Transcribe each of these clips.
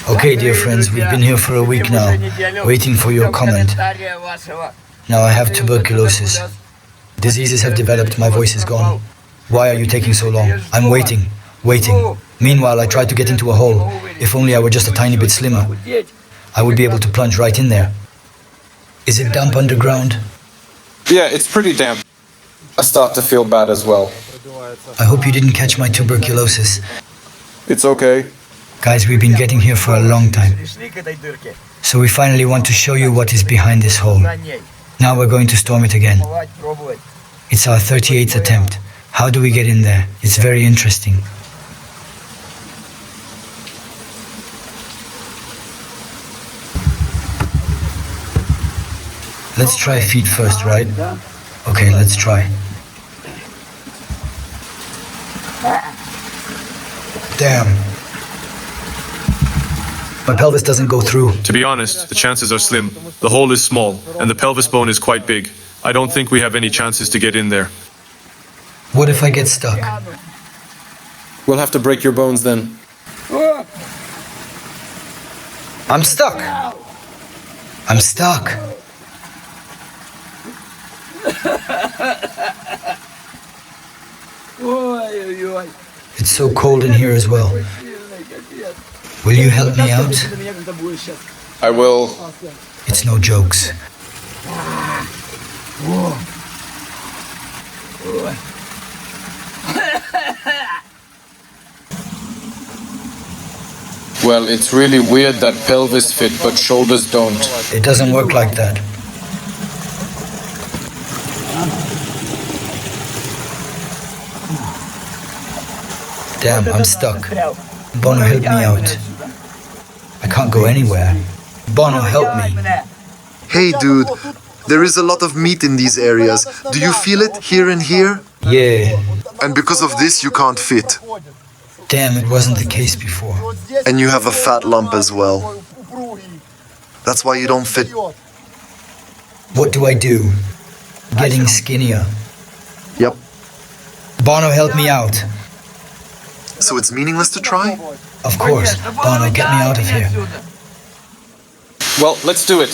Okay, dear friends, we've been here for a week now, waiting for your comment. Now I have tuberculosis. Diseases have developed, my voice is gone. Why are you taking so long? I'm waiting. Meanwhile, I tried to get into a hole. If only I were just a tiny bit slimmer. I would be able to plunge right in there. Is it damp underground? Yeah, it's pretty damp. I start to feel bad as well. I hope you didn't catch my tuberculosis. It's okay. Guys, we've been getting here for a long time. So we finally want to show you what is behind this hole. Now we're going to storm it again. It's our 38th attempt. How do we get in there? It's very interesting. Let's try feet first, right? Okay, let's try. Damn. My pelvis doesn't go through. To be honest, the chances are slim. The hole is small, and the pelvis bone is quite big. I don't think we have any chances to get in there. What if I get stuck? We'll have to break your bones then. I'm stuck. I'm stuck. It's so cold in here as well. Will you help me out? I will. It's no jokes. Well, it's really weird that pelvis fit but shoulders don't. It doesn't work like that. Damn, I'm stuck. Bono, help me out. I can't go anywhere. Bono, help me. Hey dude, there is a lot of meat in these areas. Do you feel it here and here? Yeah. And because of this you can't fit. Damn, it wasn't the case before. And you have a fat lump as well. That's why you don't fit. What do I do? Getting skinnier. Yep. Bono, help me out. So it's meaningless to try? Of course. Bono, get me out of here. Well, let's do it.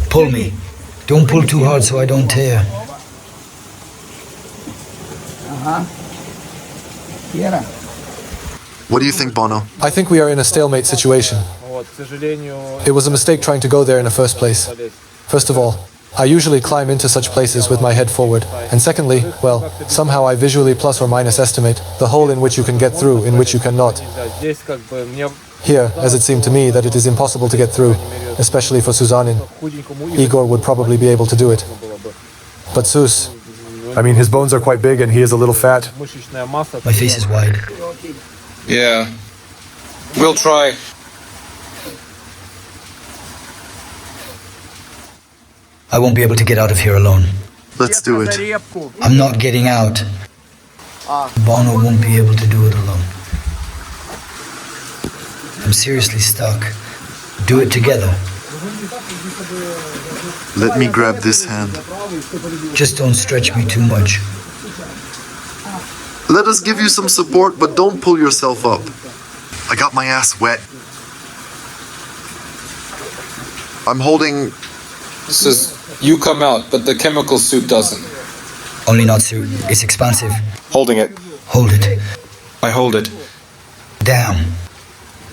Pull me. Don't pull too hard so I don't tear. What do you think, Bono? I think we are in a stalemate situation. It was a mistake trying to go there in the first place. First of all, I usually climb into such places with my head forward. And secondly, well, somehow I visually plus or minus estimate the hole in which you can get through, in which you cannot. Here, as it seemed to me, that it is impossible to get through, especially for Suzanin. Igor would probably be able to do it. But Sus... I mean, his bones are quite big and he is a little fat. My face is wide. Yeah. We'll try. I won't be able to get out of here alone. Let's do it. I'm not getting out. Bono won't be able to do it alone. I'm seriously stuck. Do it together. Let me grab this hand. Just don't stretch me too much. Let us give you some support, but don't pull yourself up. I got my ass wet. I'm holding... Says you come out, but the chemical suit doesn't. Only not suit. It's expansive. Holding it. Hold it. I hold it. Damn.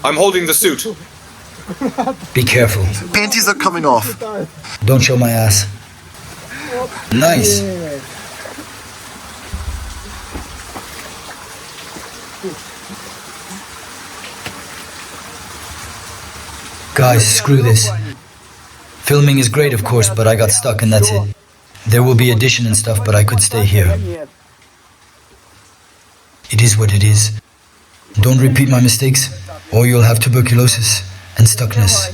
I'm holding the suit. Be careful. Panties are coming off. Don't show my ass. Nice. Guys, screw this. Filming is great, of course, but I got stuck and that's it. There will be addition and stuff, but I could stay here. It is what it is. Don't repeat my mistakes, or you'll have tuberculosis and stuckness.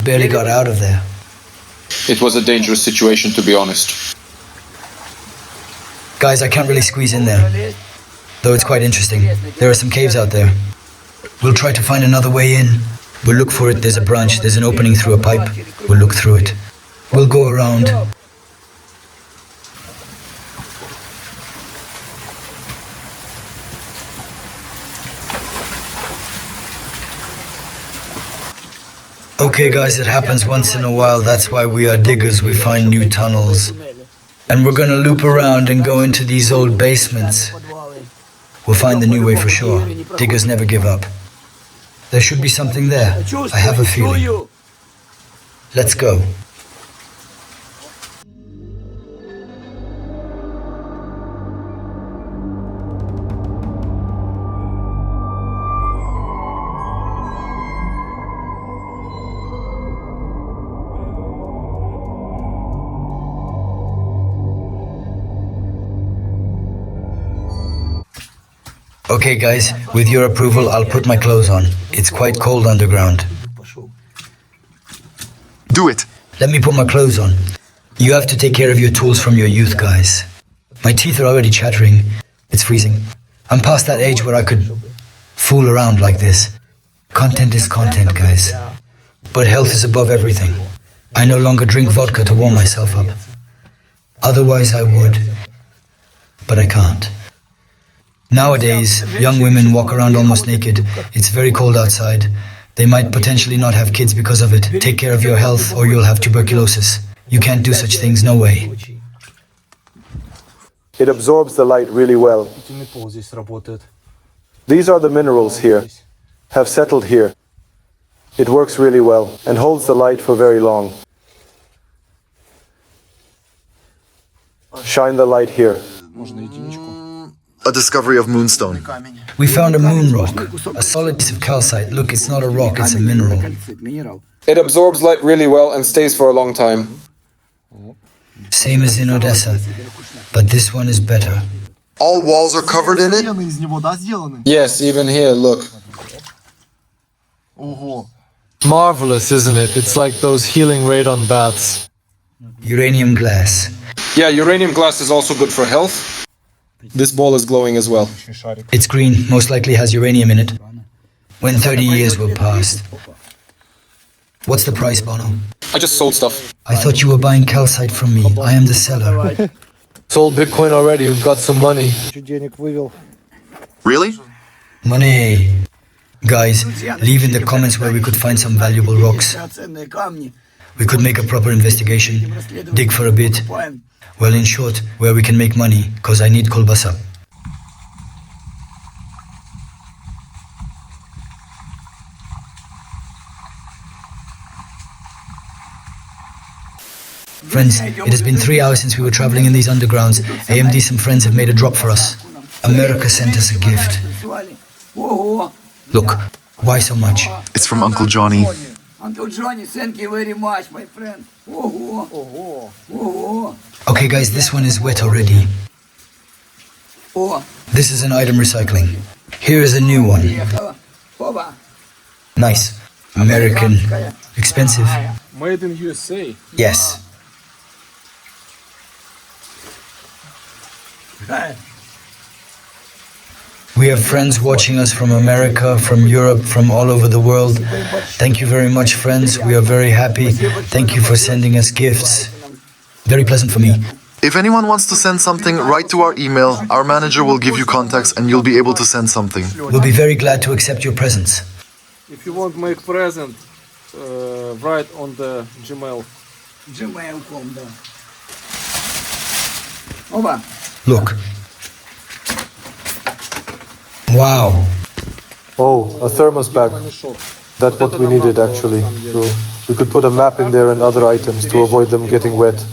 Barely got out of there. It was a dangerous situation, to be honest. Guys, I can't really squeeze in there, though it's quite interesting. There are some caves out there. We'll try to find another way in. We'll look for it. There's a branch, there's an opening through a pipe. We'll look through it. We'll go around. Okay guys, it happens once in a while. That's why we are diggers. We find new tunnels. And we're gonna loop around and go into these old basements. We'll find the new way for sure. Diggers never give up. There should be something there. I have a feeling. Let's go. Okay guys, with your approval, I'll put my clothes on. It's quite cold underground. Do it. Let me put my clothes on. You have to take care of your tools from your youth, guys. My teeth are already chattering. It's freezing. I'm past that age where I could fool around like this. Content is content, guys. But health is above everything. I no longer drink vodka to warm myself up. Otherwise I would, but I can't. Nowadays, young women walk around almost naked. It's very cold outside. They might potentially not have kids because of it. Take care of your health or you'll have tuberculosis. You can't do such things, no way. It absorbs the light really well. These are the minerals here, have settled here. It works really well and holds the light for very long. Shine the light here. A discovery of moonstone. We found a moon rock, a solid piece of calcite. Look, it's not a rock, it's a mineral. It absorbs light really well and stays for a long time. Same as in Odessa, but this one is better. All walls are covered in it? Yes, even here, look. Marvelous, isn't it? It's like those healing radon baths. Uranium glass. Yeah, uranium glass is also good for health. This ball is glowing as well. It's green, most likely has uranium in it. When 30 years were passed. What's the price, Bono? I just sold stuff. I thought you were buying calcite from me. I am the seller. Sold Bitcoin already, we've got some money. Really? Money. Guys, leave in the comments where we could find some valuable rocks. We could make a proper investigation, dig for a bit. Well, in short, where we can make money, cause I need kolbasa. Friends, it has been 3 hours since we were traveling in these undergrounds. AMD, some friends have made a drop for us. America sent us a gift. Look, why so much? It's from Uncle Johnny. Uncle Johnny, thank you very much, my friend. Okay guys, this one is wet already. This is an item recycling. Here is a new one. Nice. American. Expensive. Made in USA. Yes. We have friends watching us from America, from Europe, from all over the world. Thank you very much, friends. We are very happy. Thank you for sending us gifts. Very pleasant for me. If anyone wants to send something, write to our email. Our manager will give you contacts and you'll be able to send something. We'll be very glad to accept your presents. If you want to make present, write on the Gmail. Gmail.com, да. Оба. Look. Wow. Oh, a thermos bag. That's what we needed actually. So we could put a map in there and other items to avoid them getting wet.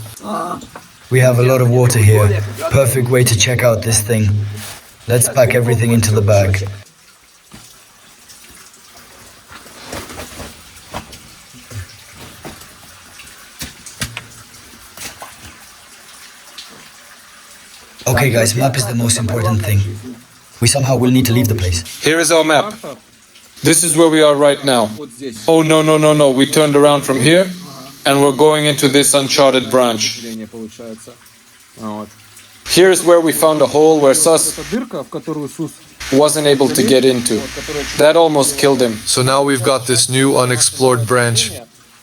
We have a lot of water here. Perfect way to check out this thing. Let's pack everything into the bag. Okay guys, map is the most important thing. We somehow will need to leave the place. Here is our map. This is where we are right now. Oh, no. We turned around from here and we're going into this uncharted branch. Here's where we found a hole where Sus wasn't able to get into. That almost killed him. So now we've got this new unexplored branch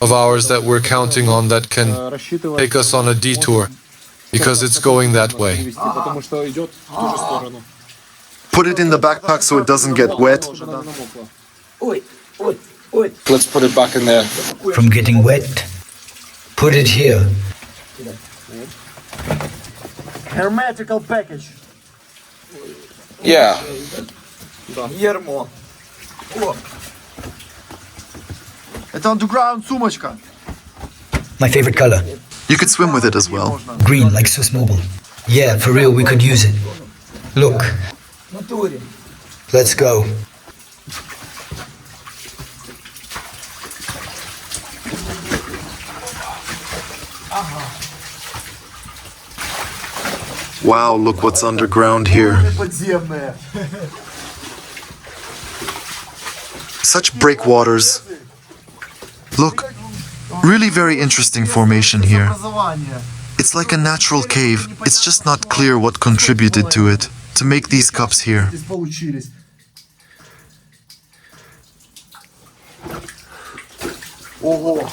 of ours that we're counting on that can take us on a detour, because it's going that way. Put it in the backpack so it doesn't get wet. Let's put it back in there. From getting wet, put it here. Hermetical package. Yeah. Ермо. Это underground сумочка. My favorite color. You could swim with it as well. Green, like Swiss Mobile. Yeah, for real, we could use it. Look, В натурі. let's go. Wow, look what's underground here. Подземная. Such breakwaters. Look, really very interesting formation here. Образование. It's like a natural cave. It's just not clear what contributed to it, to make these cups here. Здесь получились. Ого.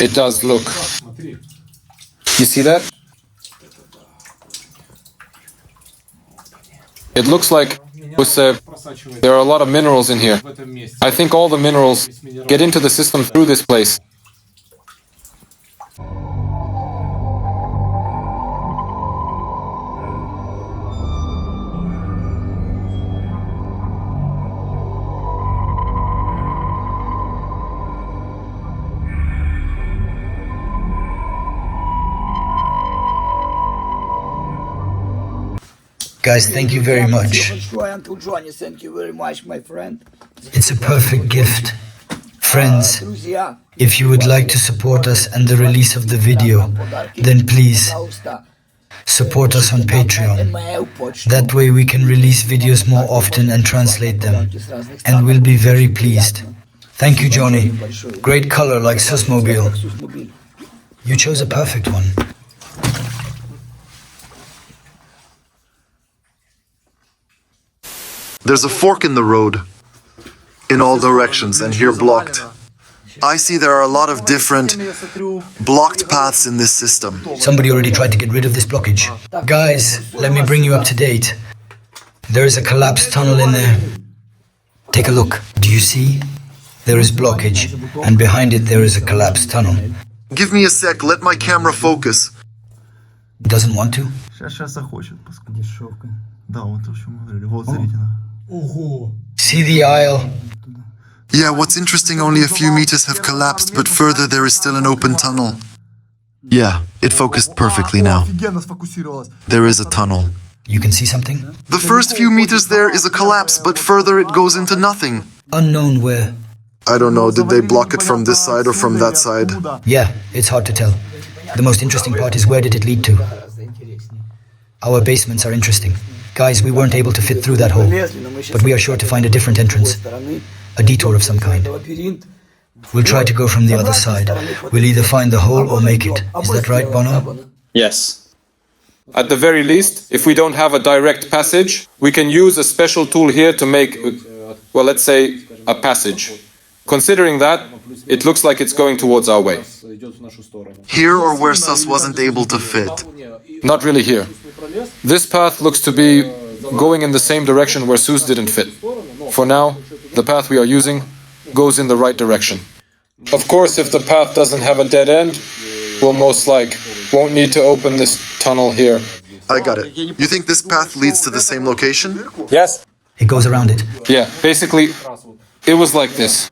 It does look. You see that? It looks like there are a lot of minerals in here. I think all the minerals get into the system through this place. Guys, thank you very much. Uncle Johnny, thank you very much, my friend. It's a perfect gift. Friends, Друзья, if you would like to support us and the release of the video, then please пожалуйста, support us on Patreon. мою почту. That way we can release videos more often and translate them. And we'll be very pleased. Thank you, Johnny. Great color like Susmobile. You chose a perfect one. There's a fork in the road, in all directions, and here blocked. I see there are a lot of different blocked paths in this system. Somebody already tried to get rid of this blockage. Guys, let me bring you up to date. There is a collapsed tunnel in there. Take a look. Do you see? There is blockage, and behind it there is a collapsed tunnel. Give me a sec, let my camera focus. Doesn't want to? Сейчас захочет. Дешевка. Да, вот то, что мы говорили. Вот, смотрите. See the aisle? Yeah, what's interesting, only a few meters have collapsed, but further there is still an open tunnel. Yeah, it focused perfectly now. Офигенно сфокусировалась. There is a tunnel. You can see something? The first few meters there is a collapse, but further it goes into nothing. Unknown where? I don't know, did they block it from this side or from that side? Yeah, it's hard to tell. The most interesting part is where did it lead to? Our basements are interesting. Guys, we weren't able to fit through that hole, but we are sure to find a different entrance. A detour of some kind. We'll try to go from the other side. We'll either find the hole or make it. Is that right, Bono? Yes. At the very least, if we don't have a direct passage, we can use a special tool here to make, well, let's say, a passage. Considering that, it looks like it's going towards our way. Here or where Sus wasn't able to fit? Not really here. This path looks to be going in the same direction where Sus didn't fit. For now, the path we are using goes in the right direction. Of course, if the path doesn't have a dead end, we'll won't need to open this tunnel here. I got it. You think this path leads to the same location? Yes? It goes around it. Yeah, basically, it was like this.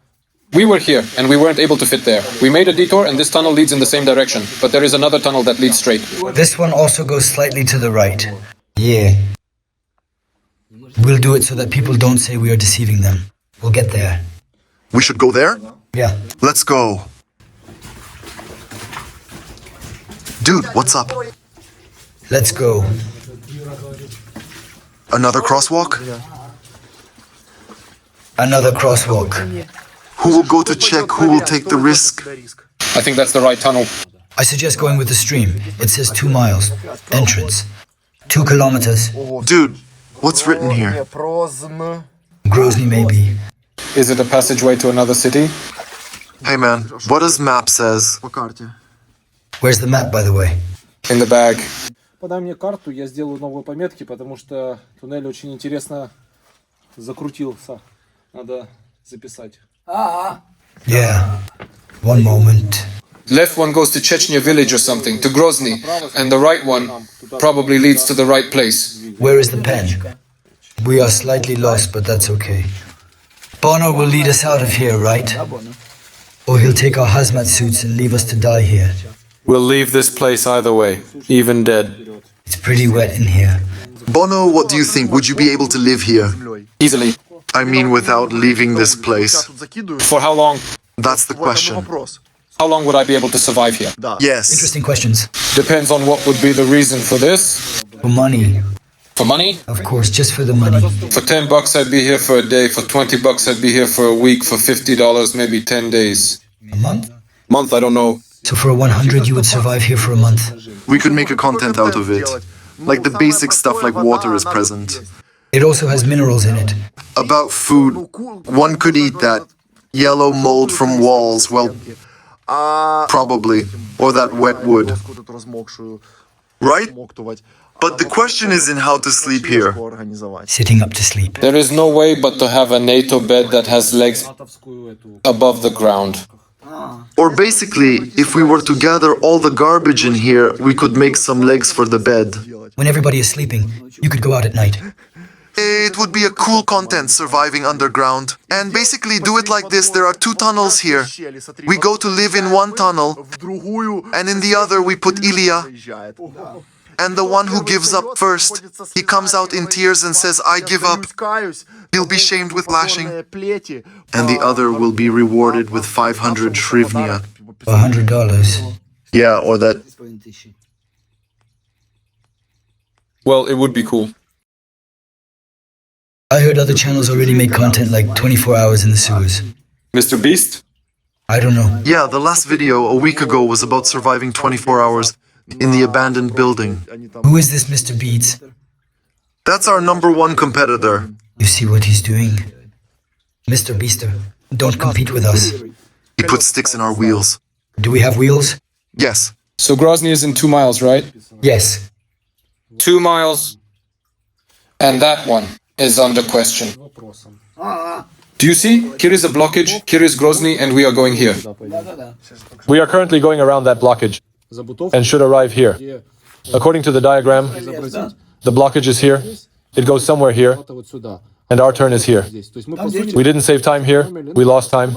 We were here, and we weren't able to fit there. We made a detour, and this tunnel leads in the same direction, but there is another tunnel that leads straight. This one also goes slightly to the right. Yeah. We'll do it so that people don't say we are deceiving them. We'll get there. We should go there? Yeah. Let's go. Dude, what's up? Let's go. Another crosswalk? Another crosswalk. Who will go to check? Who will take the risk? I think that's the right tunnel. I suggest going with the stream. It says 2 miles. Entrance. 2 kilometers. Dude, what's written here? Grozny maybe. Is it a passageway to another city? Hey man, what does map says? Where's the map, by the way? In the bag. Подай мне карту, я сделаю новые пометки, потому что туннель очень интересно закрутился. Надо записать. Yeah. One moment. Left one goes to Chechnya village or something, to Grozny, and the right one probably leads to the right place. Where is the pen? We are slightly lost, but that's okay. Bono will lead us out of here, right? Or he'll take our hazmat suits and leave us to die here. We'll leave this place either way, even dead. It's pretty wet in here. Bono, what do you think? Would you be able to live here? Easily. I mean, without leaving this place. For how long? That's the question. How long would I be able to survive here? Yes. Interesting questions. Depends on what would be the reason for this. For money. For money? Of course, just for the money. For $10 I'd be here for a day, for $20 I'd be here for a week, for $50 maybe 10 days. A month? Month, I don't know. So for a 100 you would survive here for a month? We could make a content out of it. Like the basic stuff like water is present. It also has minerals in it. About food, one could eat that. Yellow mold from walls, well, probably. Or that wet wood. Right? But the question is in how to sleep here. Sitting up to sleep. There is no way but to have a NATO bed that has legs above the ground. Or basically, if we were to gather all the garbage in here, we could make some legs for the bed. When everybody is sleeping, you could go out at night. It would be a cool content surviving underground. And basically do it like this, there are 2 tunnels here. We go to live in one tunnel, and in the other we put Ilya. And the one who gives up first, he comes out in tears and says, I give up. He'll be shamed with lashing. And the other will be rewarded with 500 hryvnia. $100. Yeah, or that. Well, it would be cool. I heard other channels already make content like 24 hours in the sewers. Mr. Beast? I don't know. Yeah, the last video a week ago was about surviving 24 hours in the abandoned building. Who is this Mr. Beats? That's our #1 competitor. You see what he's doing? Mr. Beaster, don't compete with us. He puts sticks in our wheels. Do we have wheels? Yes. So Grozny is in 2 miles, right? Yes. 2 miles. And that one is under question. Do you see? Here is a blockage, here is Grozny, and we are going here. We are currently going around that blockage and should arrive here. According to the diagram, the blockage is here, it goes somewhere here, and our turn is here. We didn't save time here, we lost time,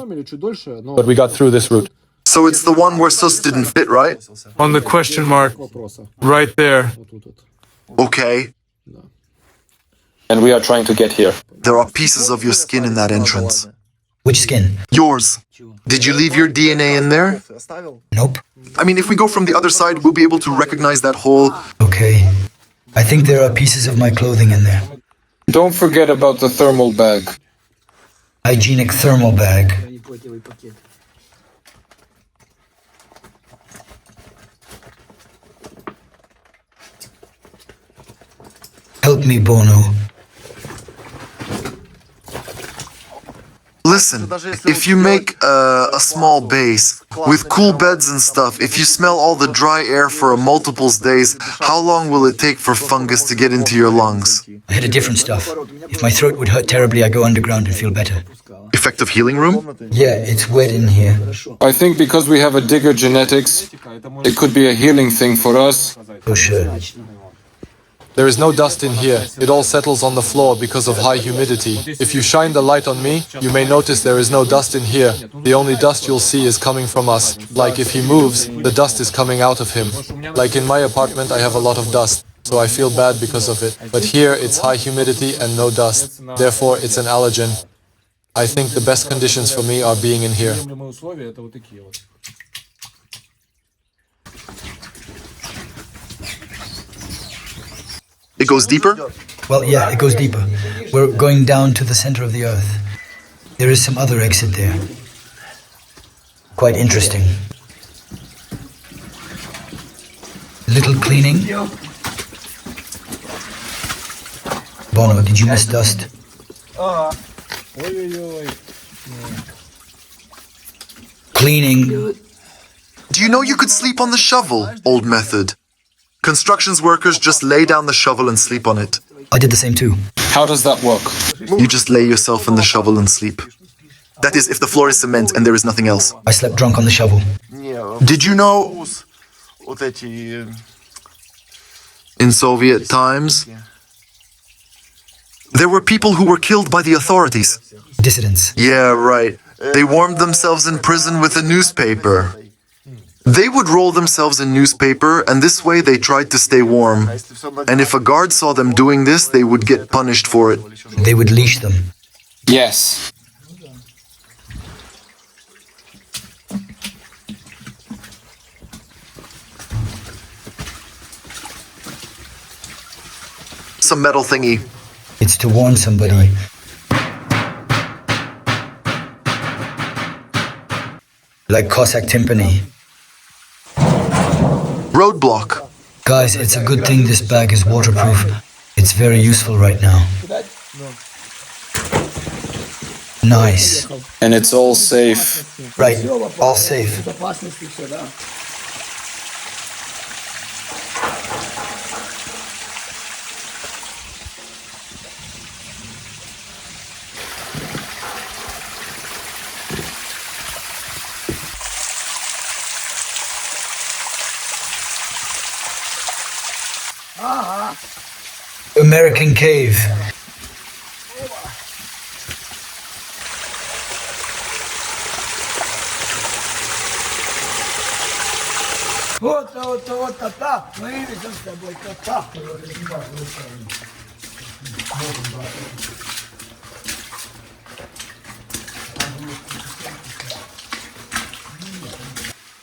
but we got through this route. So it's the one where Sus didn't fit, right? On the question mark, right there. Okay. And we are trying to get here. There are pieces of your skin in that entrance. Which skin? Yours. Did you leave your DNA in there? Nope. I mean, if we go from the other side, we'll be able to recognize that hole. Okay. I think there are pieces of my clothing in there. Don't forget about the thermal bag. Hygienic thermal bag. Help me, Bono. Listen, if you make a small base with cool beds and stuff, if you smell all the dry air for multiples days, how long will it take for fungus to get into your lungs? I had a different stuff. If my throat would hurt terribly, I go underground and feel better. Effective healing room? Yeah, it's wet in here. I think because we have a digger genetics, it could be a healing thing for us. For sure. There is no dust in here. It all settles on the floor because of high humidity. If you shine the light on me, you may notice there is no dust in here. The only dust you'll see is coming from us. Like if he moves, the dust is coming out of him. Like in my apartment, I have a lot of dust, so I feel bad because of it. But here, it's high humidity and no dust. Therefore, it's an allergen. I think the best conditions for me are being in here. It goes deeper? Well, yeah, it goes deeper. We're going down to the center of the earth. There is some other exit there. Quite interesting. cleaning? Bono, did you miss dust? Cleaning. Do you know you could sleep on the shovel? Old method. Constructions workers just lay down the shovel and sleep on it. I did the same too. How does that work? You just lay yourself on the shovel and sleep. That is, if the floor is cement and there is nothing else. I slept drunk on the shovel. Did you know in Soviet times there were people who were killed by the authorities? Dissidents. Yeah, right. They warmed themselves in prison with a newspaper. They would roll themselves in newspaper, and this way they tried to stay warm. And if a guard saw them doing this, they would get punished for it. They would leash them. Yes. Some metal thingy. It's to warn somebody. Like Cossack timpani. Roadblock. Guys, it's a good thing this bag is waterproof. It's very useful right now. Nice. And it's all safe. Right, all safe. American cave. Вот кота. Мы видим с тобой кота.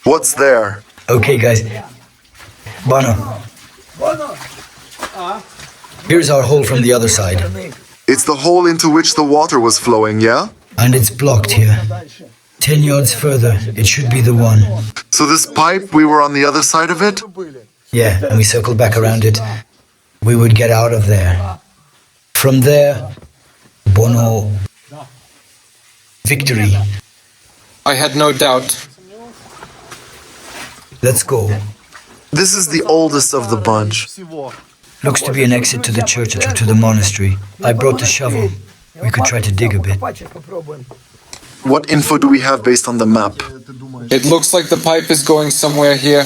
What's there? Okay, guys. Bono, here's our hole from the other side. It's the hole into which the water was flowing, yeah? And it's blocked here. 10 yards further, it should be the one. So this pipe, we were on the other side of it? Yeah, and we circled back around it. We would get out of there. From there, Bono, victory. I had no doubt. Let's go. This is the oldest of the bunch. Looks to be an exit to the church or to the monastery. I brought the shovel. We could try to dig a bit. What info do we have based on the map? It looks like the pipe is going somewhere here.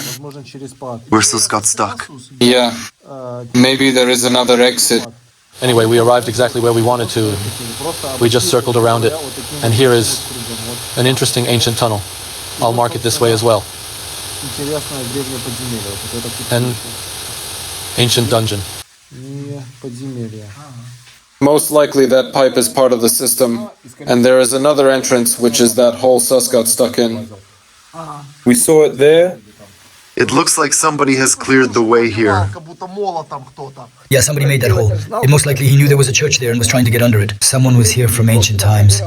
We're still got stuck. Yeah. Maybe there is another exit. Anyway, we arrived exactly where we wanted to. We just circled around it. And here is an interesting ancient tunnel. I'll mark it this way as well. An ancient dungeon. Most likely that pipe is part of the system. And there is another entrance, which is that hole Sus got stuck in. We saw it there. It looks like somebody has cleared the way here. Yeah, somebody made that hole. And most likely he knew there was a church there and was trying to get under it. Someone was here from ancient times.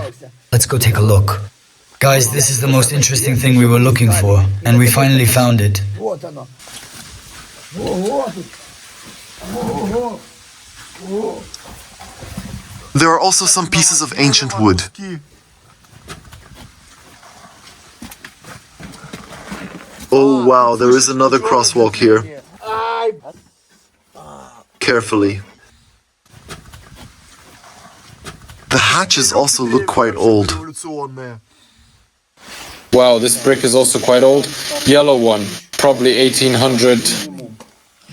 Let's go take a look. Guys, this is the most interesting thing we were looking for, and we finally found it. There are also some pieces of ancient wood. Oh wow, there is another crosswalk here. Carefully. The hatches also look quite old. Wow, this brick is also quite old. Yellow one, probably 1800.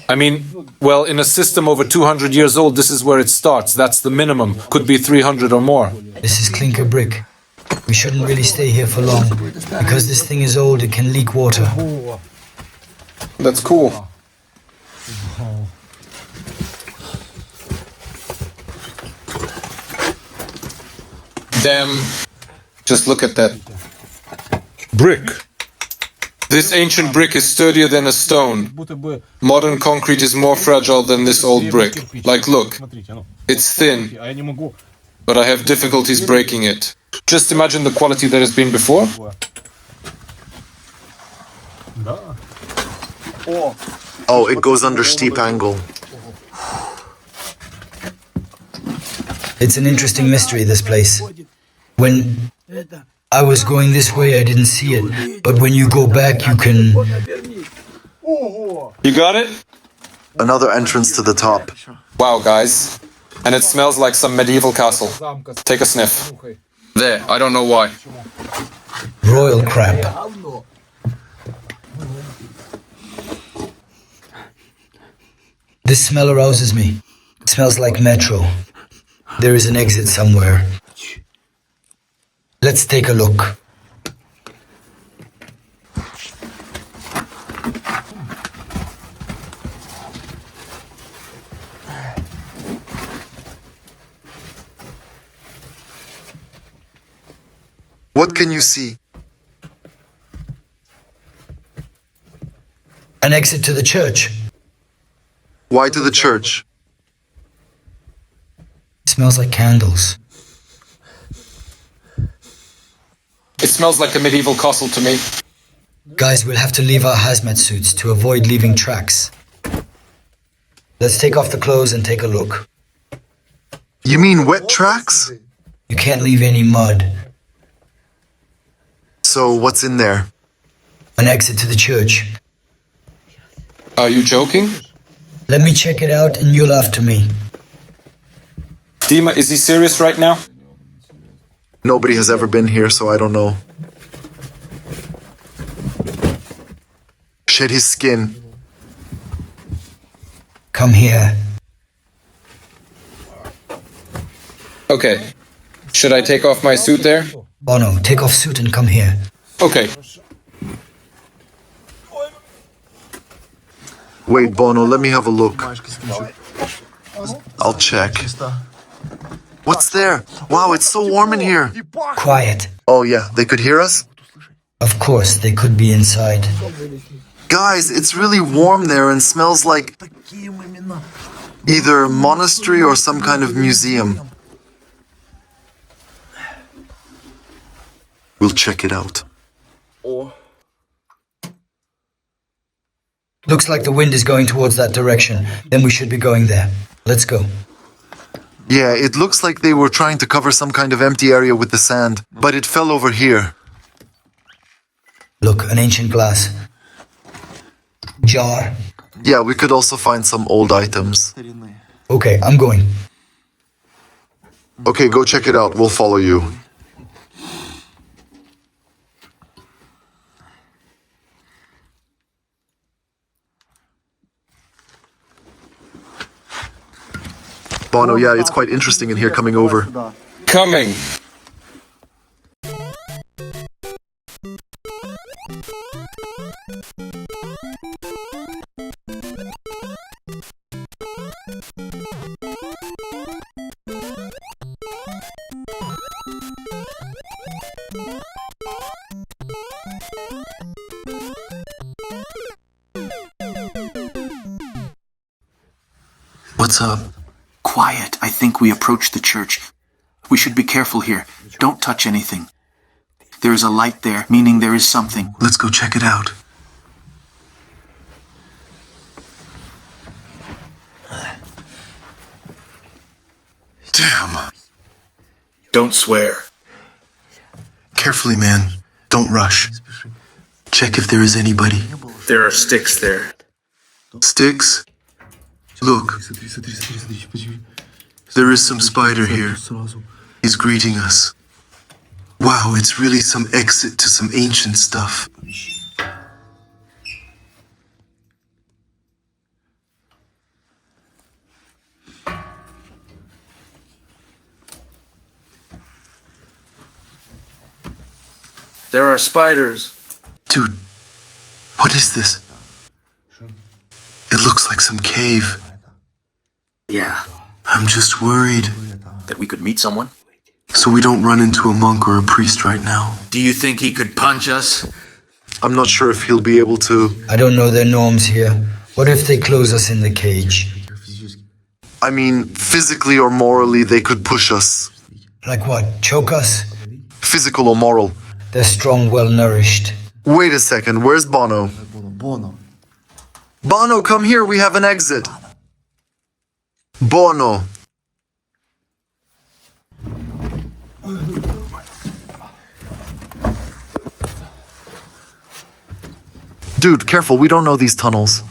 I mean, well, in a system over 200 years old, this is where it starts. That's the minimum. Could be 300 or more. This is clinker brick. We shouldn't really stay here for long. Because this thing is old, it can leak water. That's cool. Damn. Just look at that. Brick. This ancient brick is sturdier than a stone. Modern concrete is more fragile than this old brick. Like, look. It's thin. But I have difficulties breaking it. Just imagine the quality that has been before. Oh, it goes under steep angle. It's an interesting mystery, this place. When I was going this way, I didn't see it. But when you go back, you can... You got it? Another entrance to the top. Wow, guys. And it smells like some medieval castle. Take a sniff. There, I don't know why. Royal crap. This smell arouses me. It smells like metro. There is an exit somewhere. Let's take a look. What can you see? An exit to the church. Why to the church? It smells like candles. It smells like a medieval castle to me. Guys, we'll have to leave our hazmat suits to avoid leaving tracks. Let's take off the clothes and take a look. You mean wet tracks? You can't leave any mud. So what's in there? An exit to the church. Are you joking? Let me check it out and you'll after me. Dima, is he serious right now? Nobody has ever been here, so I don't know. Shed his skin. Come here. Okay. Should I take off my suit there? Bono, take off suit and come here. Okay. Wait, Bono, let me have a look. I'll check. What's there? Wow, it's so warm in here. Quiet. Oh yeah, they could hear us? Of course, they could be inside. Guys, it's really warm there and smells like either a monastery or some kind of museum. We'll check it out. Looks like the wind is going towards that direction. Then we should be going there. Let's go. Yeah, it looks like they were trying to cover some kind of empty area with the sand, but it fell over here. Look, an ancient glass. Jar. Yeah, we could also find some old items. Okay, I'm going. Okay, go check it out. We'll follow you. Bono, yeah, it's quite interesting in here coming over. Coming. What's up? Quiet. I think we approached the church. We should be careful here. Don't touch anything. There is a light there, meaning there is something. Let's go check it out. Damn. Don't swear. Carefully, man. Don't rush. Check if there is anybody. There are sticks there. Sticks? Look. There is some spider here. He's greeting us. Wow, it's really some exit to some ancient stuff. There are spiders. Dude, what is this? It looks like some cave. Yeah. I'm just worried. That we could meet someone? So we don't run into a monk or a priest right now. Do you think he could punch us? I'm not sure if he'll be able to. I don't know their norms here. What if they close us in the cage? I mean, physically or morally, they could push us. Like what? Choke us? Physical or moral. They're strong, well-nourished. Wait a second, where's Bono? Bono, come here, we have an exit. Bono. Dude, careful, we don't know these tunnels.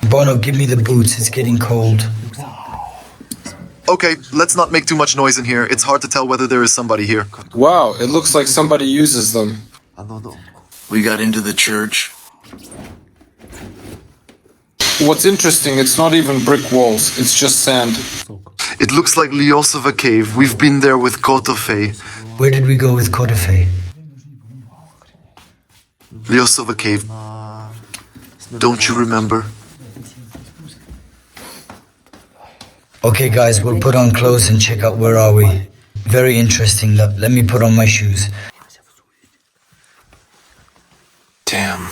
Bono, give me the boots, it's getting cold. Okay, let's not make too much noise in here. It's hard to tell whether there is somebody here. Wow, it looks like somebody uses them. We got into the church. What's interesting, it's not even brick walls, it's just sand. It looks like Lyosova Cave. We've been there with Kotofei. Where did we go with Kotofei? Lyosova Cave. Don't you remember? Okay guys, we'll put on clothes and check out where are we. Very interesting. Let me put on my shoes. Damn.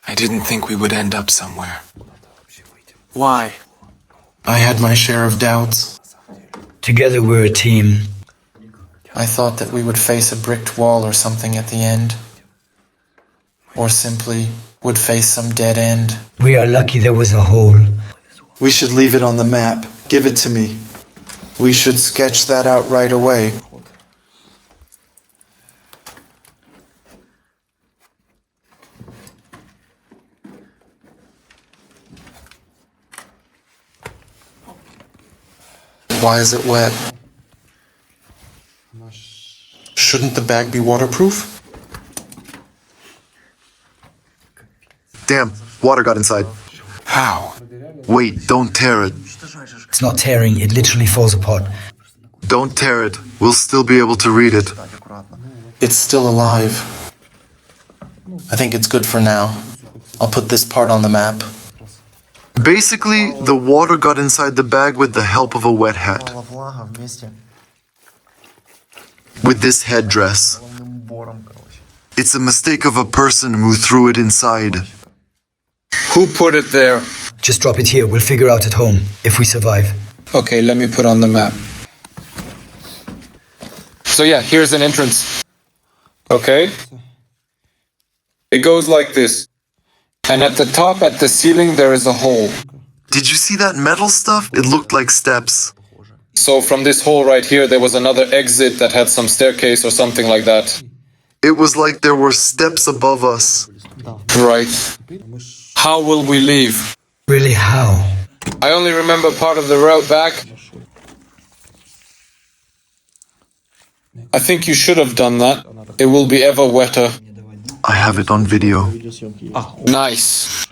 I didn't think we would end up somewhere. Why? I had my share of doubts. Together we're a team. I thought that we would face a bricked wall or something at the end. Or simply would face some dead end. We are lucky there was a hole. We should leave it on the map. Give it to me. We should sketch that out right away. Why is it wet? Shouldn't the bag be waterproof? Damn, water got inside. How? Wait, don't tear it. It's not tearing, it literally falls apart. Don't tear it. We'll still be able to read it. It's still alive. I think it's good for now. I'll put this part on the map. Basically, the water got inside the bag with the help of a wet hat. With this headdress. It's a mistake of a person who threw it inside. Who put it there? Just drop it here, we'll figure out at home, if we survive. Okay, let me put on the map. So yeah, here's an entrance. Okay? It goes like this. And at the top, at the ceiling, there is a hole. Did you see that metal stuff? It looked like steps. So from this hole right here, there was another exit that had some staircase or something like that. It was like there were steps above us. Right. How will we leave? Really, how? I only remember part of the route back. I think you should have done that. It will be ever wetter. I have it on video. Nice.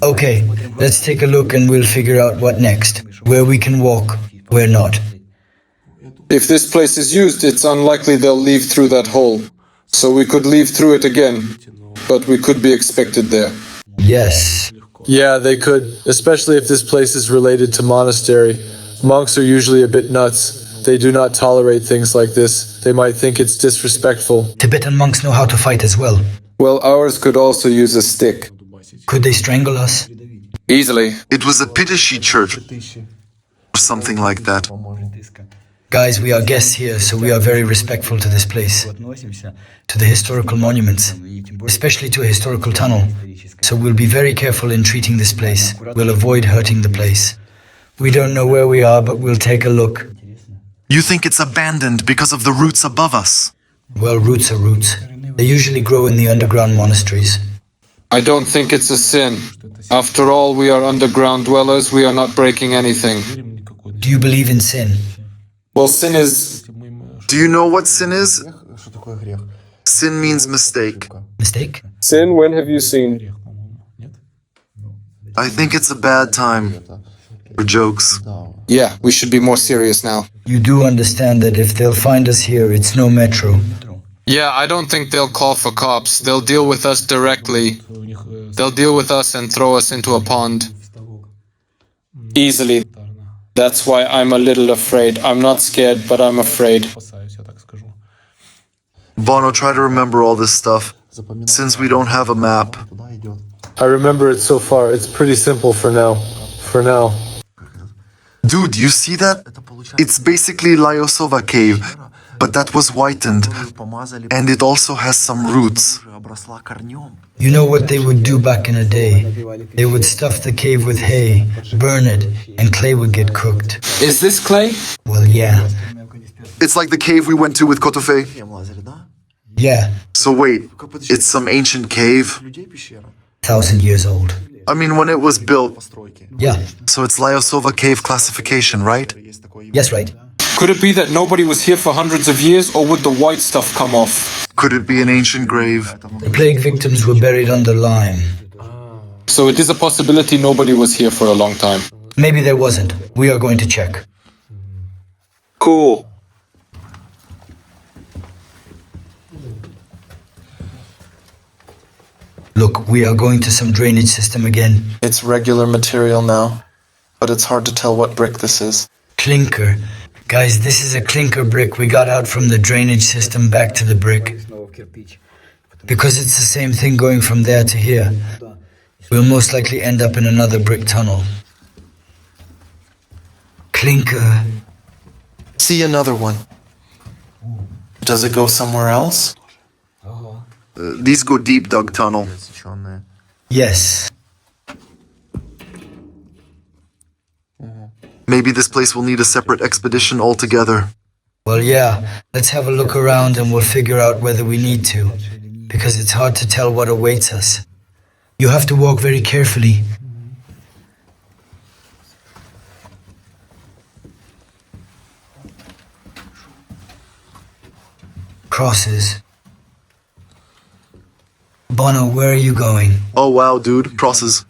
Okay, let's take a look and we'll figure out what next. Where we can walk, where not. If this place is used, it's unlikely they'll leave through that hole. So we could leave through it again, but we could be expected there. Yes. Yeah, they could, especially if this place is related to monastery. Monks are usually a bit nuts. They do not tolerate things like this. They might think it's disrespectful. Tibetan monks know how to fight as well. Well, ours could also use a stick. Could they strangle us? Easily. It was a Pidashi church. Or something like that. Guys, we are guests here, so we are very respectful to this place. To the historical monuments. Especially to a historical tunnel. So we'll be very careful in treating this place. We'll avoid hurting the place. We don't know where we are, but we'll take a look. You think it's abandoned because of the roots above us? Well, roots are roots. They usually grow in the underground monasteries. I don't think it's a sin. After all, we are underground dwellers, we are not breaking anything. Do you believe in sin? Well, sin is... Do you know what sin is? Sin means mistake. Mistake? Sin, when have you seen? I think it's a bad time for jokes. Yeah, we should be more serious now. You do understand that if they'll find us here, it's no metro. Yeah, I don't think they'll call for cops. They'll deal with us directly. They'll deal with us and throw us into a pond. Easily. That's why I'm a little afraid. I'm not scared, but I'm afraid. Bono, try to remember all this stuff, since we don't have a map. I remember it so far. It's pretty simple for now. For now. Dude, you see that? It's basically Lyosova Cave. but that was whitened, and it also has some roots. You know what they would do back in the day? They would stuff the cave with hay, burn it, and clay would get cooked. Is this clay? Well, yeah. It's like the cave we went to with Kotofe. Yeah, So wait, it's some ancient cave? 1,000 years old. I mean, when it was built, Yeah, so it's Lyosova cave classification, right? yes, right. Could it be that nobody was here for hundreds of years, or would the white stuff come off? Could it be an ancient grave? The plague victims were buried under lime. So it is a possibility nobody was here for a long time. Maybe there wasn't. We are going to check. Cool. Look, we are going to some drainage system again. It's regular material now, but it's hard to tell what brick this is. Clinker. Guys, this is a clinker brick we got out from the drainage system back to the brick. Because it's the same thing going from there to here. We'll most likely end up in another brick tunnel. Clinker. See another one. Does it go somewhere else? These go deep, dug tunnel. Yes. Maybe this place will need a separate expedition altogether. Well, yeah. Let's have a look around and we'll figure out whether we need to. Because it's hard to tell what awaits us. You have to walk very carefully. Crosses. Bono, where are you going? Oh wow, dude, crosses.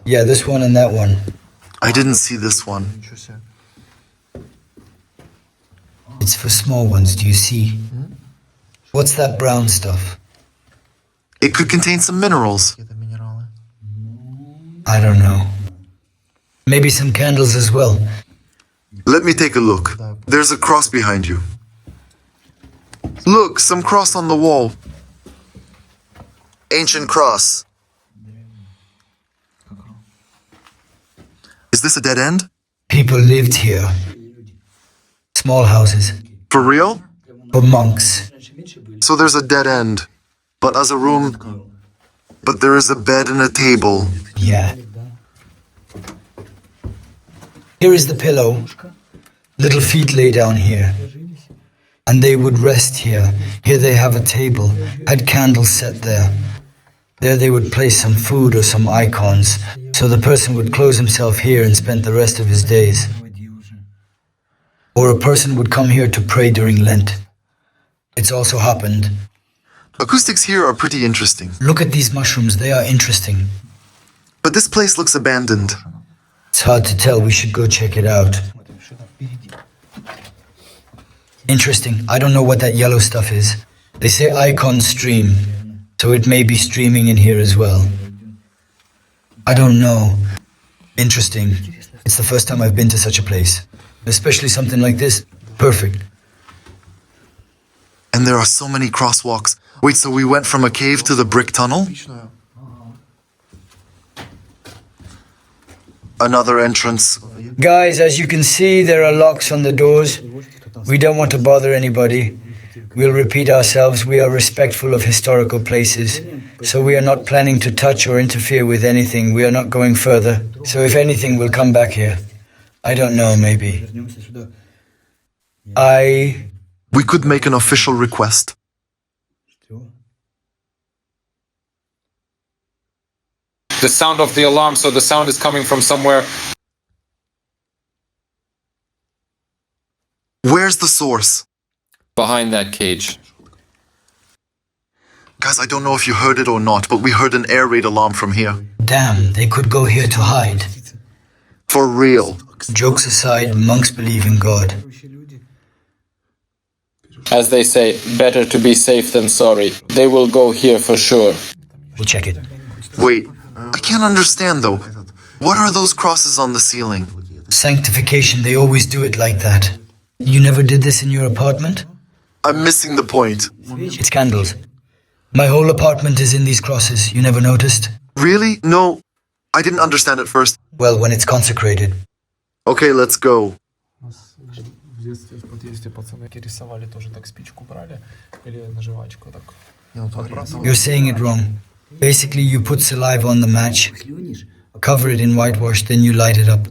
Yeah, this one and that one. I didn't see this one. It's for small ones, do you see? What's that brown stuff? It could contain some minerals. I don't know. Maybe some candles as well. Let me take a look. There's a cross behind you. Look, some cross on the wall. Ancient cross. Is this a dead end? People lived here. Small houses. For real? For monks. So there's a dead end. But as a room... But there is a bed and a table. Yeah. Here is the pillow. Little feet lay down here. And they would rest here. Here they have a table. Had candles set there. There they would place some food or some icons. So the person would close himself here and spend the rest of his days. Or a person would come here to pray during Lent. It's also happened. Acoustics here are pretty interesting. Look at these mushrooms, they are interesting. But this place looks abandoned. It's hard to tell, we should go check it out. Interesting, I don't know what that yellow stuff is. They say icon stream, so it may be streaming in here as well. I don't know. Interesting. It's the first time I've been to such a place. Especially something like this. Perfect. And there are so many crosswalks. Wait, so we went from a cave to the brick tunnel? Another entrance. Guys, as you can see, there are locks on the doors. We don't want to bother anybody. We'll repeat ourselves, we are respectful of historical places. So we are not planning to touch or interfere with anything. We are not going further. So if anything, we'll come back here. I don't know, maybe. We could make an official request. The sound of the alarm, so the sound is coming from somewhere. Where's the source? Behind that cage. Guys, I don't know if you heard it or not, but we heard an air raid alarm from here. Damn, they could go here to hide. For real. Jokes aside, monks believe in God. As they say, better to be safe than sorry. They will go here for sure. We'll check it. Wait, I can't understand though. What are those crosses on the ceiling? Sanctification, they always do it like that. You never did this in your apartment? I'm missing the point. It's candles. My whole apartment is in these crosses. You never noticed? Really? No, I didn't understand at first. Well, when it's consecrated. Okay, let's go. В детстве в подъезде пацаны рисовали тоже так спичку брали или на жвачку так. You're saying it wrong. Basically, you put saliva on the match, cover it in whitewash, then you light it up.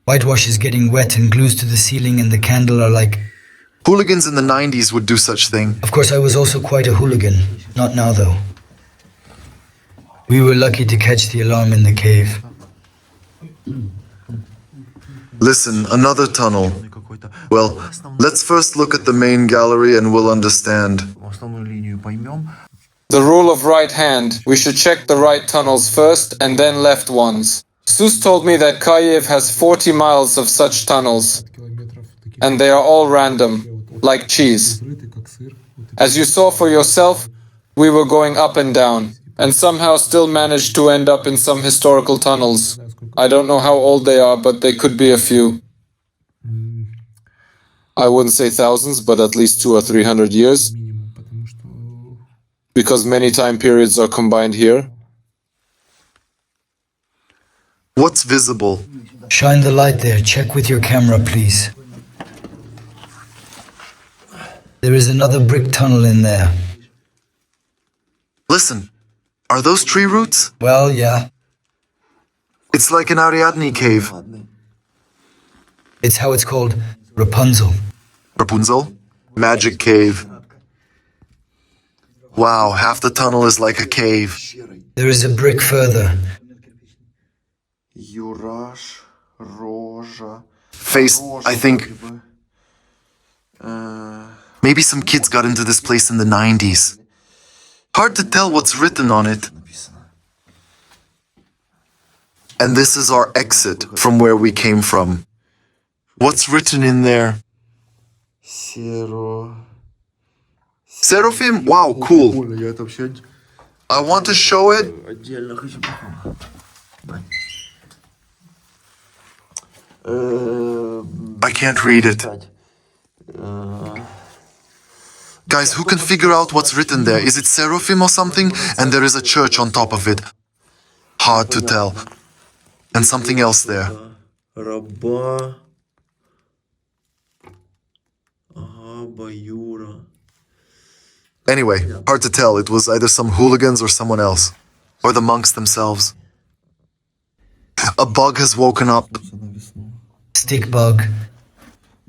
Whitewash is getting wet and glues to the ceiling, and the candle are like... Hooligans in the 90s would do such thing. Of course, I was also quite a hooligan. Not now, though. We were lucky to catch the alarm in the cave. Listen, another tunnel. Well, let's first look at the main gallery and we'll understand. The rule of right hand. We should check the right tunnels first and then left ones. Sus told me that Kiev has 40 miles of such tunnels, and they are all random, like cheese. As you saw for yourself, we were going up and down, and somehow still managed to end up in some historical tunnels. I don't know how old they are, but they could be a few. I wouldn't say thousands, but at least 200 or 300 years, because many time periods are combined here. What's visible? Shine the light there. Check with your camera, please. There is another brick tunnel in there. Listen, are those tree roots? Well, yeah. It's like an Ariadne cave. It's how it's called. Rapunzel. Rapunzel? Magic cave. Wow, half the tunnel is like a cave. There is a brick further. Face, I think... Maybe some kids got into this place in the 90s. Hard to tell what's written on it. And this is our exit from where we came from. What's written in there? Seraphim? Wow, cool. I want to show it. I can't read it. Guys, who can figure out what's written there? Is it Seraphim or something? And there is a church on top of it. Hard to tell. And something else there. Anyway, hard to tell. It was either some hooligans or someone else. Or the monks themselves. A bug has woken up. Stick bug.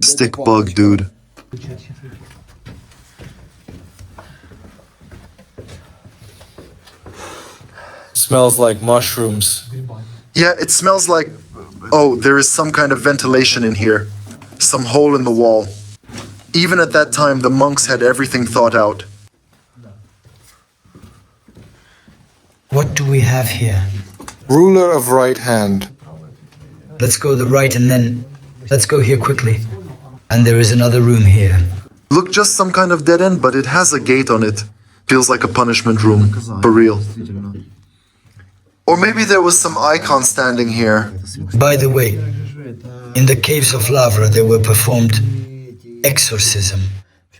Stick bug, dude. Smells like mushrooms. Yeah, it smells like... Oh, there is some kind of ventilation in here. Some hole in the wall. Even at that time, the monks had everything thought out. What do we have here? Ruler of right hand. Let's go the right and then... Let's go here quickly. And there is another room here. Look, just some kind of dead end, but it has a gate on it. Feels like a punishment room. For real. Or maybe there was some icon standing here. By the way, in the caves of Lavra there were performed exorcism.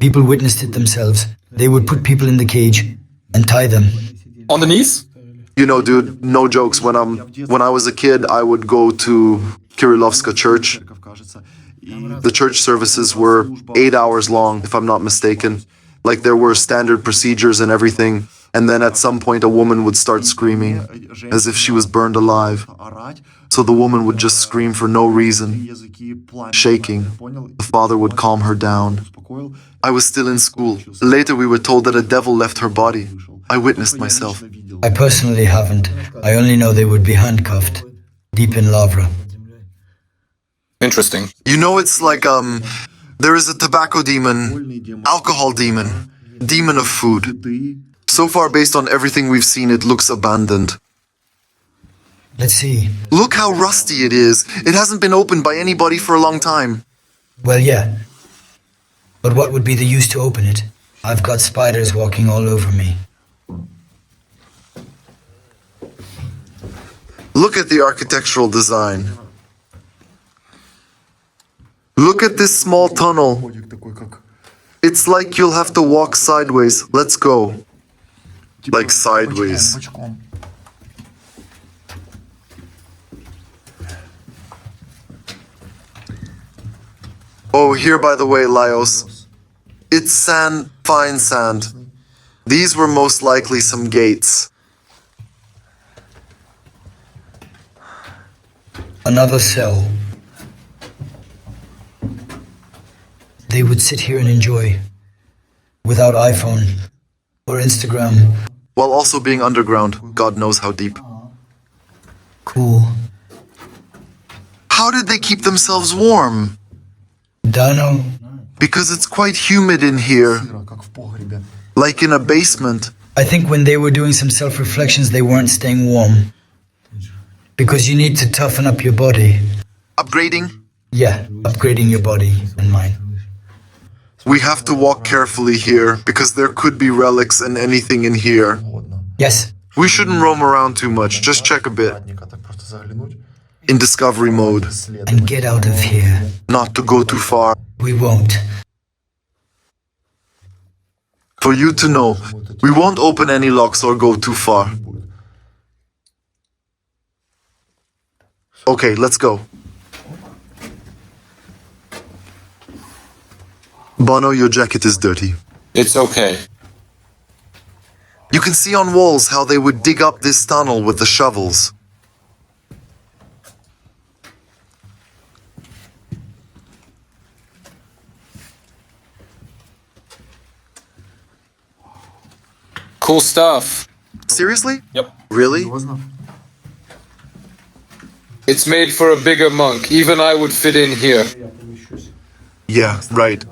People witnessed it themselves. They would put people in the cage and tie them. On the knees? You know, dude, no jokes. When I was a kid, I would go to Kirillovska church. The church services were 8 hours long, if I'm not mistaken. Like there were standard procedures and everything. And then at some point a woman would start screaming, as if she was burned alive. So the woman would just scream for no reason, shaking. The father would calm her down. I was still in school. Later we were told that a devil left her body. I witnessed myself. I personally haven't. I only know they would be handcuffed, deep in Lavra. Interesting. You know, it's like, there is a tobacco demon, alcohol demon, demon of food. So far, based on everything we've seen, it looks abandoned. Let's see. Look how rusty it is. It hasn't been opened by anybody for a long time. Well, yeah. But what would be the use to open it? I've got spiders walking all over me. Look at the architectural design. Look at this small tunnel. It's like you'll have to walk sideways. Let's go. Like sideways. here by the way, Laios. It's sand, fine sand. These were most likely some gates. Another cell. They would sit here and enjoy, without iPhone or Instagram. While also being underground, God knows how deep. Cool. How did they keep themselves warm? Dunno. Because it's quite humid in here. Like in a basement. I think when they were doing some self-reflections, they weren't staying warm. Because you need to toughen up your body. Upgrading? Yeah, upgrading your body and mind. We have to walk carefully here, because there could be relics and anything in here. Yes. We shouldn't roam around too much, just check a bit. In discovery mode. And get out of here. Not to go too far. We won't. For you to know, we won't open any locks or go too far. Okay, let's go. Bono, your jacket is dirty. It's okay. You can see on walls how they would dig up this tunnel with the shovels. Cool stuff. Seriously? Yep. Really? It's made for a bigger monk. Even I would fit in here. Yeah, right.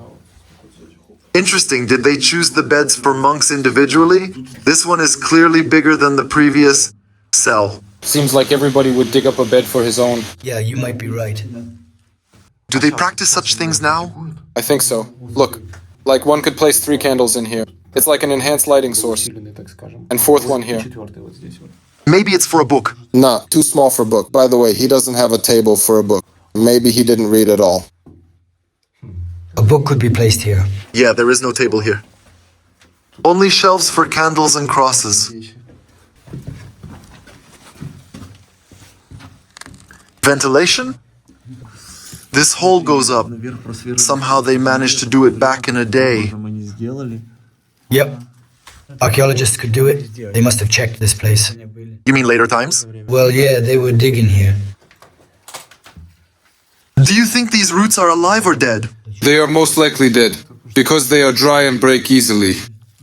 Interesting, did they choose the beds for monks individually? This one is clearly bigger than the previous cell. Seems like everybody would dig up a bed for his own. Yeah, you might be right. Do they practice such things now? I think so. Look, like one could place 3 candles in here. It's like an enhanced lighting source. And 4th one here. Maybe it's for a book. Nah, too small for book. By the way, he doesn't have a table for a book. Maybe he didn't read at all. A book could be placed here. Yeah, there is no table here. Only shelves for candles and crosses. Ventilation? This hole goes up. Somehow they managed to do it back in a day. Yep. Archaeologists could do it. They must have checked this place. You mean later times? Well, yeah, they were digging here. Do you think these roots are alive or dead? They are most likely dead, because they are dry and break easily.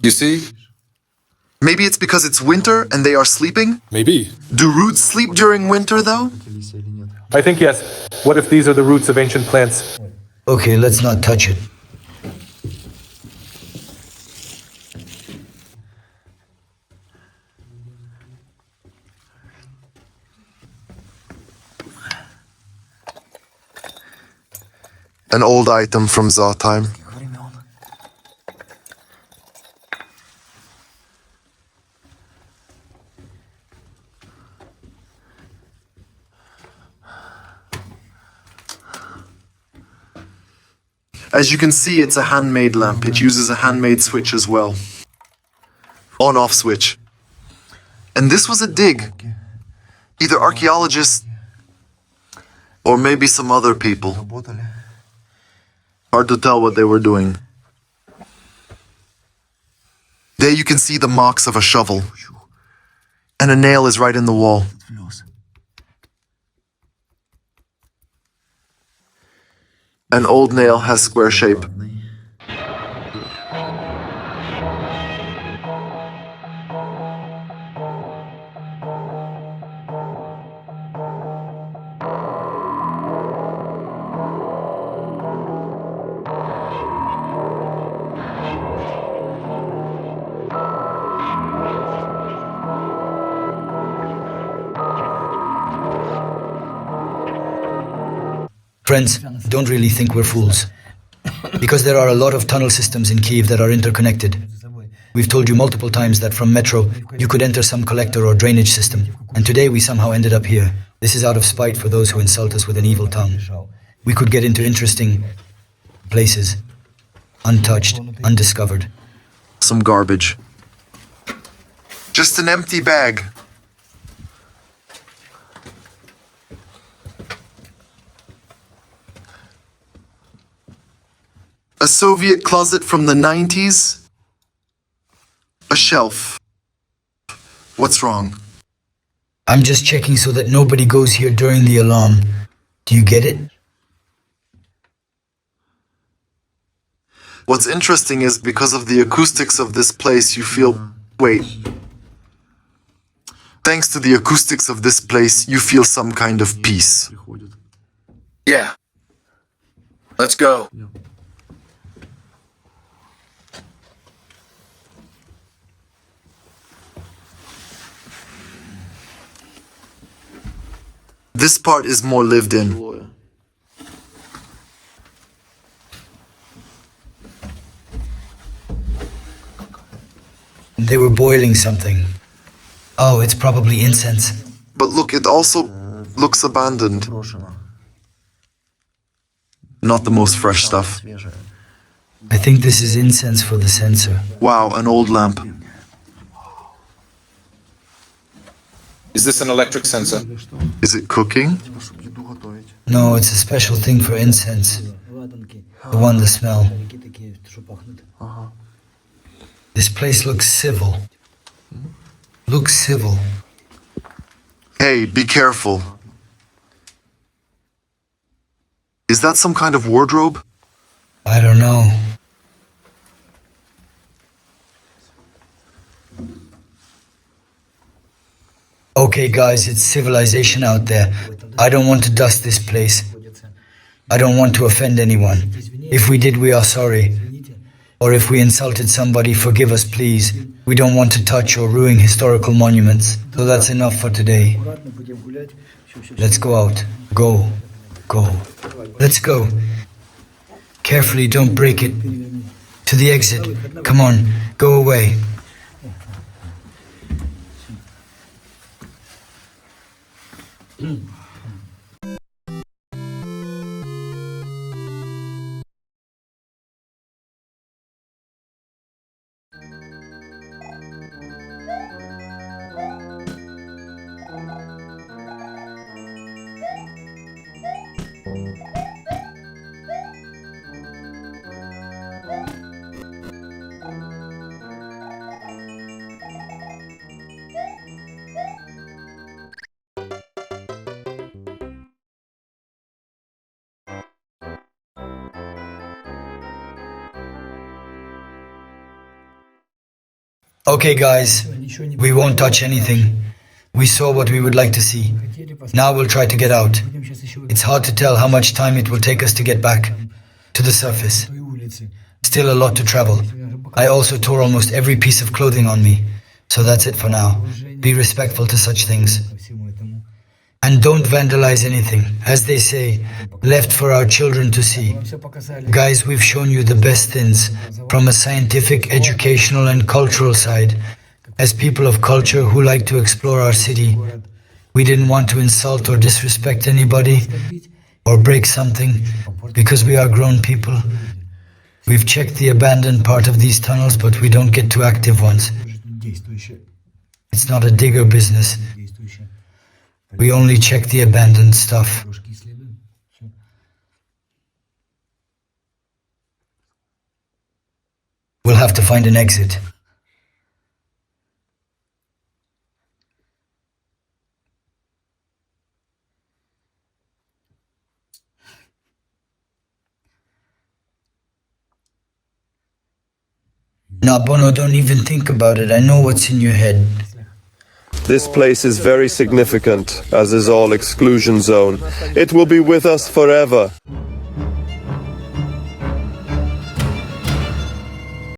You see? Maybe it's because it's winter and they are sleeping? Maybe. Do roots sleep during winter, though? I think yes. What if these are the roots of ancient plants? Okay, let's not touch it. An old item from Tsar time. As you can see, it's a handmade lamp. It uses a handmade switch as well. On-off switch. And this was a dig. Either archaeologists or maybe some other people. Hard to tell what they were doing. There you can see the marks of a shovel. And a nail is right in the wall. An old nail has square shape. Friends, don't really think we're fools. Because there are a lot of tunnel systems in Kiev that are interconnected. We've told you multiple times that from Metro, you could enter some collector or drainage system. And today we somehow ended up here. This is out of spite for those who insult us with an evil tongue. We could get into interesting places. Untouched, undiscovered. Some garbage. Just an empty bag. Soviet closet from the 90s. A shelf. What's wrong? I'm just checking so that nobody goes here during the alarm. Do you get it? What's interesting is because of the acoustics of this place, you feel... Wait. Thanks to the acoustics of this place, you feel some kind of peace. Yeah. Let's go. This part is more lived in. They were boiling something. Oh, it's probably incense. But look, it also looks abandoned. Not the most fresh stuff. I think this is incense for the censer. Wow, an old lamp. Is this an electric censer? Is it cooking? No, it's a special thing for incense. The one to smell. This place looks civil. Looks civil. Hey, be careful. Is that some kind of wardrobe? I don't know. Okay guys, it's civilization out there. I don't want to dust this place. I don't want to offend anyone. If we did, we are sorry. Or if we insulted somebody, forgive us please. We don't want to touch or ruin historical monuments. So that's enough for today. Let's go out. Go. Go. Let's go. Carefully, don't break it. To the exit. Come on, go away. Okay guys, we won't touch anything. We saw what we would like to see. Now we'll try to get out. It's hard to tell how much time it will take us to get back to the surface. Still a lot to travel. I also tore almost every piece of clothing on me. So that's it for now. Be respectful to such things. And don't vandalize anything. As they say, left for our children to see. Guys, we've shown you the best things from a scientific, educational and cultural side. As people of culture who like to explore our city, we didn't want to insult or disrespect anybody or break something because we are grown people. We've checked the abandoned part of these tunnels, but we don't get to active ones. It's not a digger business. We only check the abandoned stuff. We'll have to find an exit. Nah, Bono, don't even think about it. I know what's in your head. This place is very significant, as is all exclusion zone. It will be with us forever.